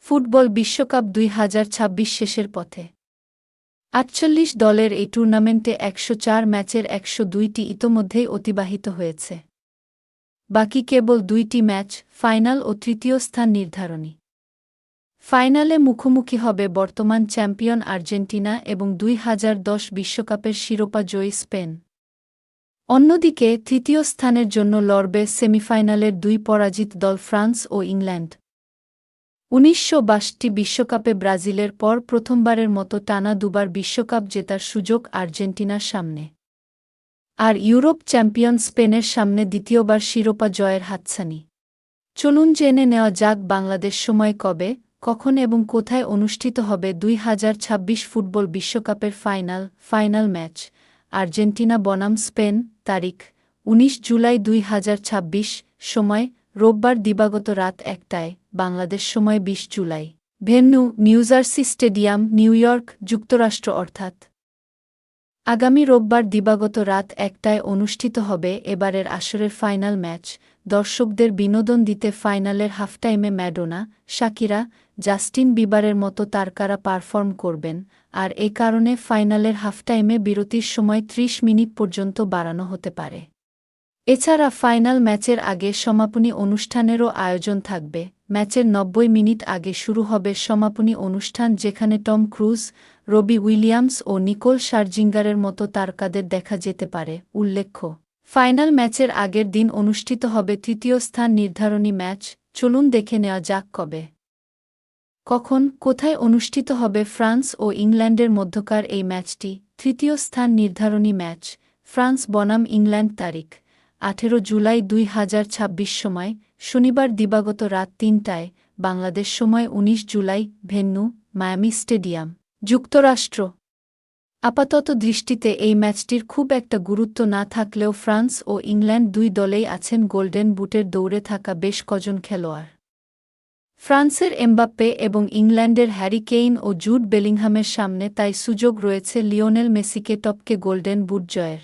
Football বিশ্বকাপ ২০২৬ শেষের পথে। ৪৮ দলের এই টুর্নামেন্টে ১০৪ ম্যাচের ১০২টি ইতোমধ্যেই অতিবাহিত হয়েছে। বাকি কেবল ২টি ম্যাচ, ফাইনাল ও তৃতীয় স্থান নির্ধারণী। ফাইনালে মুখোমুখি হবে বর্তমান চ্যাম্পিয়ন আর্জেন্টিনা এবং ২০১০ বিশ্বকাপের শিরোপা জয়ী স্পেন। অন্যদিকে তৃতীয় স্থানের জন্য লড়বে সেমিফাইনালের দুই পরাজিত দল ফ্রান্স ও ইংল্যান্ড। ১৯৬২ বিশ্বকাপে ব্রাজিলের পর প্রথমবারের মতো টানা দুবার বিশ্বকাপ জেতার সুযোগ আর্জেন্টিনার সামনে। আর ইউরোপ চ্যাম্পিয়ন স্পেনের সামনে দ্বিতীয়বার শিরোপা জয়ের হাতছানি। চলুন জেনে নেওয়া যাক বাংলাদেশ সময় কবে, কখন এবং কোথায় অনুষ্ঠিত হবে ২০২৬ ফুটবল বিশ্বকাপের ফাইনাল ম্যাচ। আর্জেন্টিনা বনাম স্পেন। তারিখ ১৯ জুলাই ২০২৬। সময় রোববার দিবাগত রাত ১টায়, বাংলাদেশ সময় ২০ July. Venue New Jersey stadium, new York, যুক্তরাষ্ট্র। অর্থাৎ আগামী রোববার দিবাগত রাত ১টায় অনুষ্ঠিত হবে এবারের আসরের ফাইনাল ম্যাচ। দর্শকদের বিনোদন দিতে ফাইনালের হাফটাইমে ম্যাডোনা, শাকিরা, জাস্টিন বিবারের মতো তারকারা পারফর্ম করবেন, আর এ কারণে ফাইনালের হাফটাইমে বিরতির সময় ৩০ মিনিট পর্যন্ত বাড়ানো হতে পারে। এছাড়া ফাইনাল ম্যাচের আগে সমাপনী অনুষ্ঠানেরও আয়োজন থাকবে। ম্যাচের ৯০ মিনিট আগে শুরু হবে সমাপনী অনুষ্ঠান, যেখানে টম ক্রুজ, রবি উইলিয়ামস ও নিকোল শারজিঙ্গারের মতো তারকাদের দেখা যেতে পারে। উল্লেখ্য, ফাইনাল ম্যাচের আগের দিন অনুষ্ঠিত হবে তৃতীয় স্থান নির্ধারণী ম্যাচ। চলুন দেখে নেওয়া যাক কবে, কখন, কোথায় অনুষ্ঠিত হবে ফ্রান্স ও ইংল্যান্ডের মধ্যকার এই ম্যাচটি। তৃতীয় স্থান নির্ধারণী ম্যাচ ফ্রান্স বনাম ইংল্যান্ড। তারিখ ১৮ জুলাই ২০২৬। সময় শনিবার দিবাগত রাত ৩টায়, বাংলাদেশ সময় ১৯ জুলাই। ভেন্যু মায়ামি স্টেডিয়াম, যুক্তরাষ্ট্র। আপাতত দৃষ্টিতে এই ম্যাচটির খুব একটা গুরুত্ব না থাকলেও ফ্রান্স ও ইংল্যান্ড দুই দলেই আছেন গোল্ডেন বুটের দৌড়ে থাকা বেশ কজন খেলোয়াড়। ফ্রান্সের এমবাপ্পে এবং ইংল্যান্ডের হ্যারি কেইন ও জুড বেলিংহামের সামনে তাই সুযোগ রয়েছে লিওনেল মেসিকে টপকে গোল্ডেন বুট জয়ের।